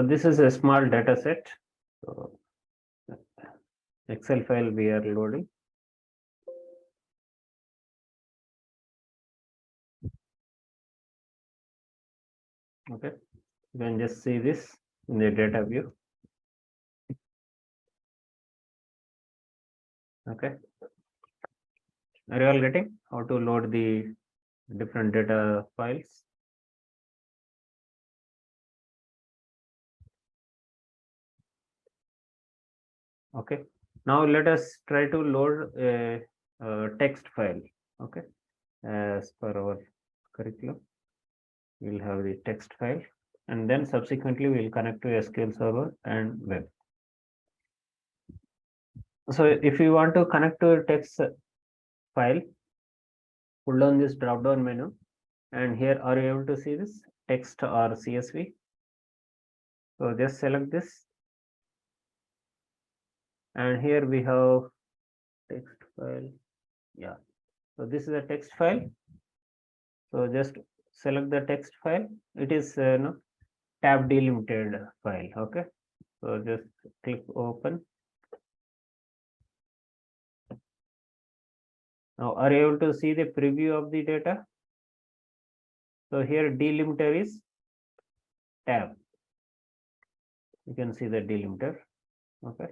this is a small data set. So Excel file we are loading. Okay, you can just see this in the data view. Okay, are you all getting how to load the different data files? Okay, now let us try to load a text file. Okay, as per our curriculum, we'll have the text file, and then subsequently we'll connect to SQL Server and web. So if you want to connect to a text file, pull down this drop down menu, and here are you able to see this text or CSV? So just select this, and here we have text file. Yeah, so this is a text file. So just select the text file. It is tab delimited file. Okay, so just click open. Now are you able to see the preview of the data? So here delimiter is tab. You can see the delimiter. Okay,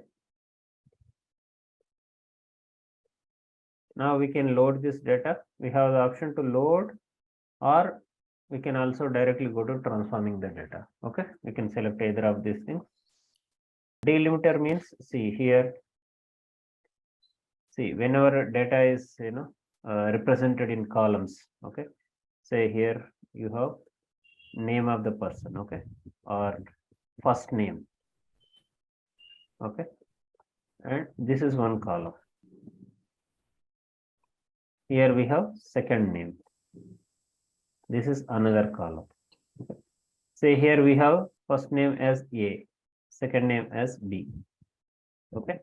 now we can load this data. We have the option to load, or we can also directly go to transforming the data. Okay, we can select either of these things. Delimiter means, see here, see whenever data is represented in columns. Okay, say here you have name of the person, okay, or first name. Okay, and this is one column. Here we have second name. This is another column. Okay. Say here we have first name as A, second name as B. Okay,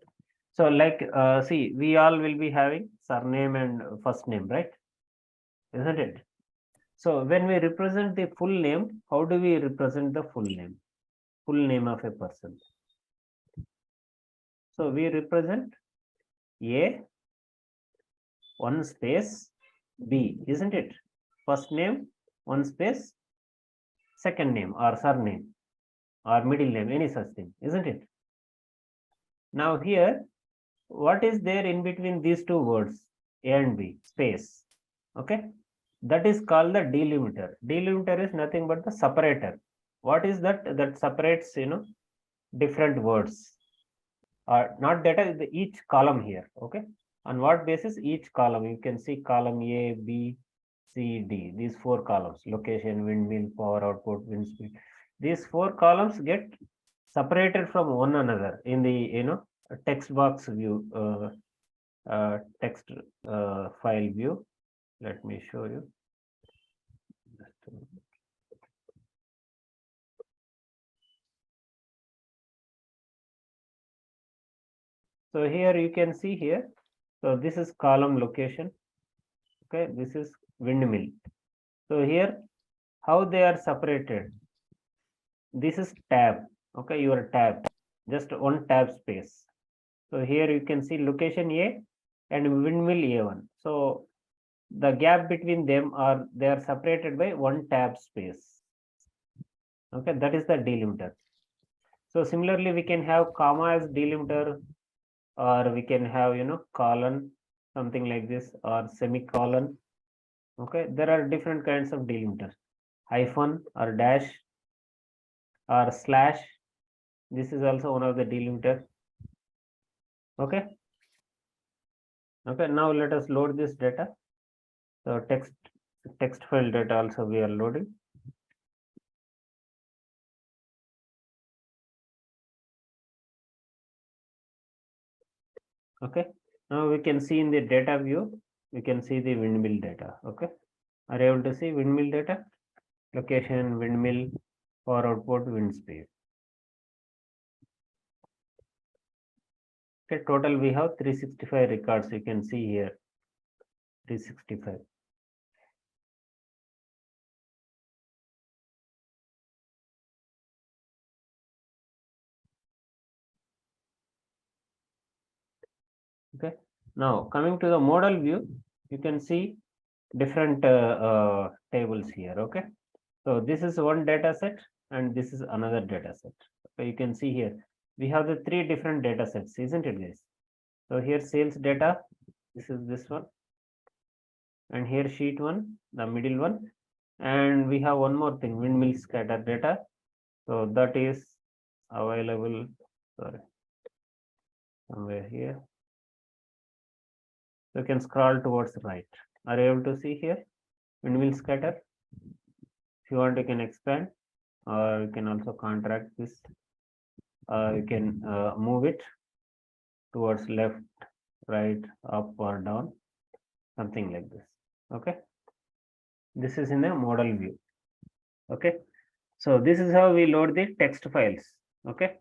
so like see, we all will be having surname and first name, right? Isn't it? So when we represent the full name, how do we represent the full name? Full name of a person. So we represent A, one space, B, isn't it? First name, one space, second name or surname or middle name, any such thing, isn't it? Now here, what is there in between these two words, A and B, space? Okay, that is called the delimiter. Delimiter is nothing but the separator. What is that? That separates different words. Not data, each column here. Okay, on what basis? Each column, you can see column A, B, C, D, these four columns: location, windmill, power output, wind speed. These four columns get separated from one another in the text box view, text file view. Let me show you. So here you can see here. So this is column location. Okay, this is windmill. So here, how they are separated? This is tab. Okay, your tab, just one tab space. So here you can see location A and windmill A1. So the gap between them they are separated by one tab space. Okay, that is the delimiter. So similarly, we can have comma as delimiter, or we can have colon, something like this, or semicolon. Okay, there are different kinds of delimiters. Hyphen or dash or slash. This is also one of the delimiter. Okay. Okay, now let us load this data. So text file data also we are loading. Okay, now we can see in the data view, we can see the windmill data. Okay, are you able to see windmill data? Location, windmill, power output, wind speed. Okay, total we have 365 records. You can see here 365. Okay. Now coming to the model view, you can see different tables here. Okay. So this is one data set and this is another data set. Okay, you can see here we have the three different data sets, isn't it, guys? So here sales data, this is this one, and here sheet one, the middle one, and we have one more thing, windmill scatter data. So that is available, sorry, somewhere here. So you can scroll towards the right. Are you able to see here windmill scatter? If you want, you can expand, or you can also contract this. You can move it towards left, right, up or down, something like this. Okay, this is in a model view. Okay, so this is how we load the text files. Okay.